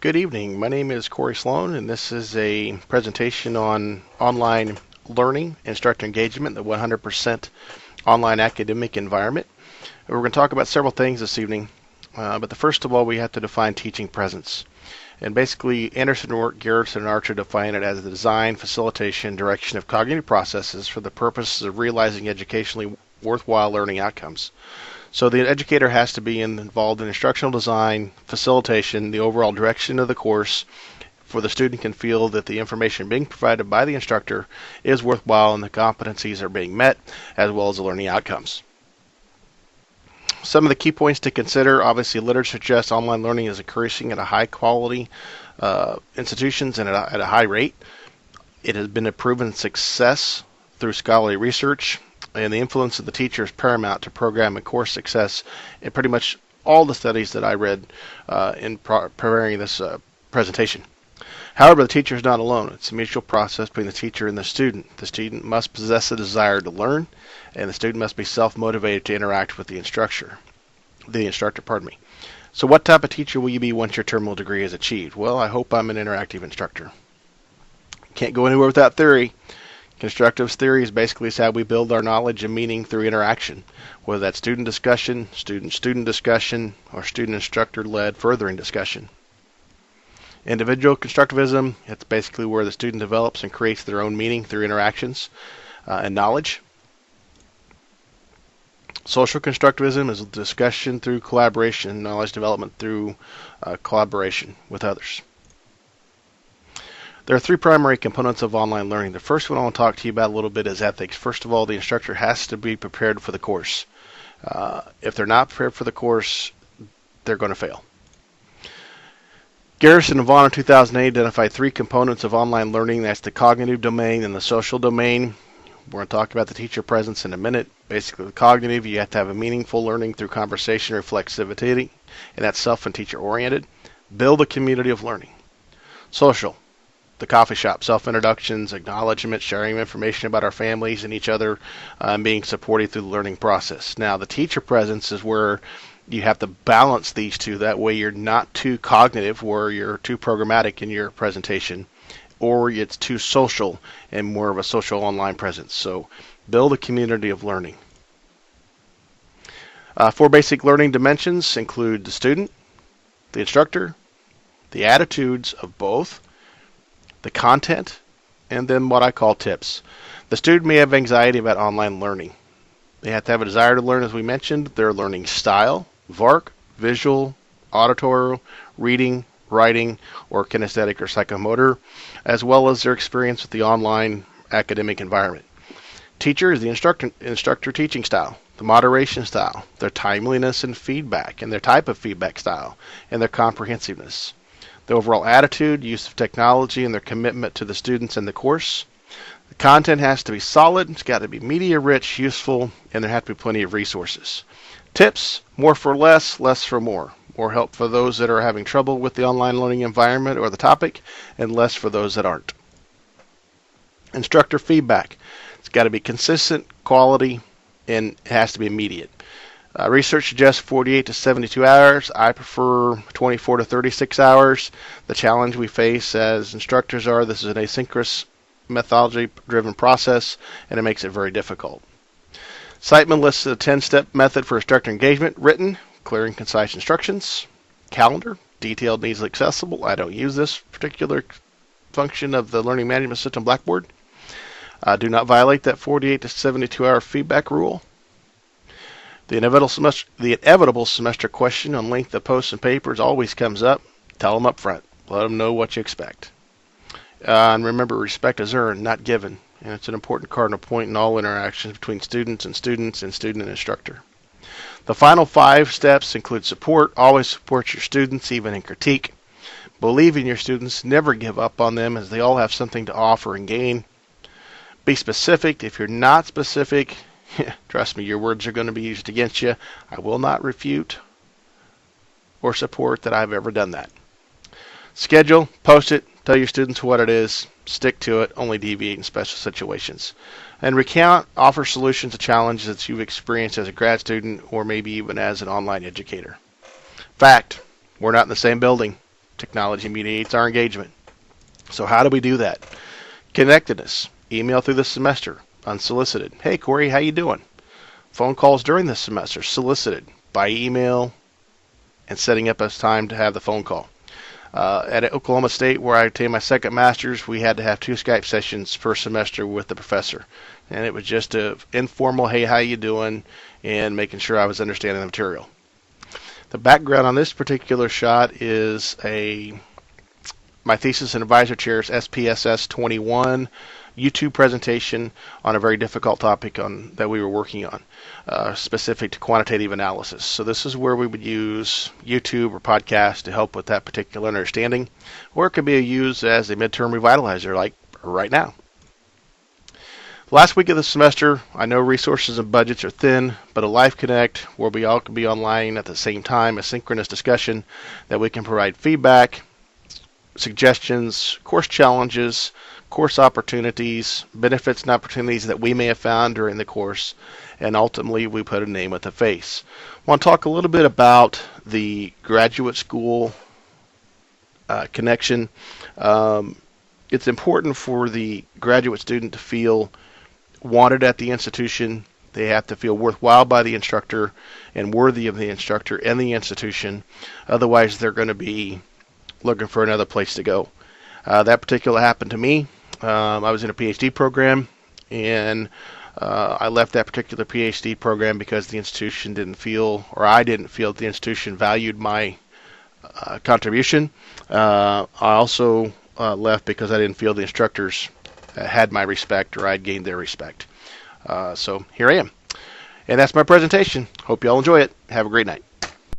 Good evening. My name is Corey Sloan, and this is a presentation on online learning, instructor engagement, the 100% online academic environment. We're going to talk about several things this evening, but the first of all, we have to define teaching presence. And basically, Anderson, Garrison, and Archer define it as the design, facilitation, direction of cognitive processes for the purposes of realizing educationally worthwhile learning outcomes. So the educator has to be involved in instructional design, facilitation, the overall direction of the course, for the student can feel that the information being provided by the instructor is worthwhile and the competencies are being met, as well as the learning outcomes. Some of the key points to consider: obviously, literature suggests online learning is increasing at a high quality institutions and at a high rate. It has been a proven success through scholarly research, and the influence of the teacher is paramount to program and course success in pretty much all the studies that I read in preparing this presentation. However, the teacher is not alone. It's a mutual process between the teacher and the student. The student must possess a desire to learn, and the student must be self-motivated to interact with the instructor. So what type of teacher will you be once your terminal degree is achieved? Well, I hope I'm an interactive instructor. Can't go anywhere without theory. Constructive theory is basically how we build our knowledge and meaning through interaction, whether that's student discussion, student-student discussion, or student-instructor-led furthering discussion. Individual constructivism, it's basically where the student develops and creates their own meaning through interactions and knowledge. Social constructivism is discussion through collaboration, knowledge development through collaboration with others. There are three primary components of online learning. The first one I want to talk to you about a little bit is ethics. First of all, the instructor has to be prepared for the course. If they're not prepared for the course, they're going to fail. Garrison and Vaughn in 2008 identified three components of online learning. That's the cognitive domain and the social domain. We're going to talk about the teacher presence in a minute. Basically, the cognitive, you have to have a meaningful learning through conversation or reflexivity, and that's self and teacher oriented. Build a community of learning. Social, the coffee shop, self-introductions, acknowledgement, sharing information about our families and each other, being supported through the learning process. Now, the teacher presence is where you have to balance these two. That way you're not too cognitive, where you're too programmatic in your presentation, or it's too social and more of a social online presence. So build a community of learning. Four basic learning dimensions include the student, the instructor, the attitudes of both, the content, and then what I call tips. The student may have anxiety about online learning. They have to have a desire to learn, as we mentioned, their learning style, VARC, visual, auditory, reading, writing, or kinesthetic or psychomotor, as well as their experience with the online academic environment. Teacher is the instructor teaching style, the moderation style, their timeliness and feedback, and their type of feedback style, and their comprehensiveness. The overall attitude, use of technology, and their commitment to the students and the course. The content has to be solid, it's got to be media rich, useful, and there have to be plenty of resources. Tips: more for less, less for more. More help for those that are having trouble with the online learning environment or the topic, and less for those that aren't. Instructor feedback: it's got to be consistent, quality, and it has to be immediate. Research suggests 48 to 72 hours. I prefer 24 to 36 hours. The challenge we face as instructors are this is an asynchronous methodology-driven process, and it makes it very difficult. Siteman lists a 10-step method for instructor engagement: written, clear and concise instructions; calendar, detailed and easily accessible. I don't use this particular function of the learning management system Blackboard. Do not violate that 48 to 72 hour feedback rule. The inevitable semester question on length of posts and papers always comes up. Tell them up front. Let them know what you expect. And remember, respect is earned, not given. And it's an important cardinal point in all interactions between students and student and instructor. The final 5 steps include support. Always support your students, even in critique. Believe in your students. Never give up on them, as they all have something to offer and gain. Be specific. If you're not specific, trust me, your words are going to be used against you. I will not refute or support that I've ever done that. Schedule, post it, tell your students what it is, stick to it, only deviate in special situations. And recount, offer solutions to challenges that you've experienced as a grad student or maybe even as an online educator. Fact, we're not in the same building. Technology mediates our engagement. So how do we do that? Connectedness. Email through the semester, unsolicited. Hey, Corey, how you doing? Phone calls during the semester, solicited by email and setting up a time to have the phone call. At Oklahoma State, where I obtained my second master's, we had to have 2 Skype sessions per semester with the professor. And it was just a informal, hey, how you doing, and making sure I was understanding the material. The background on this particular shot is my thesis and advisor chair's SPSS 21 YouTube presentation on a very difficult topic that we were working on, specific to quantitative analysis. So this is where we would use YouTube or podcast to help with that particular understanding, or it could be used as a midterm revitalizer like right now. Last week of the semester, I know resources and budgets are thin, but a live connect where we all can be online at the same time, a synchronous discussion that we can provide feedback, suggestions, course challenges, course opportunities, benefits and opportunities that we may have found during the course, and ultimately we put a name with a face. I want to talk a little bit about the graduate school connection. It's important for the graduate student to feel wanted at the institution. They have to feel worthwhile by the instructor and worthy of the instructor and the institution. Otherwise, they're going to be looking for another place to go. That particular happened to me. I was in a PhD program, and I left that particular PhD program because the institution didn't feel, or I didn't feel, the institution valued my contribution. I also left because I didn't feel the instructors had my respect, or I'd gained their respect. So here I am. And that's my presentation. Hope you all enjoy it. Have a great night.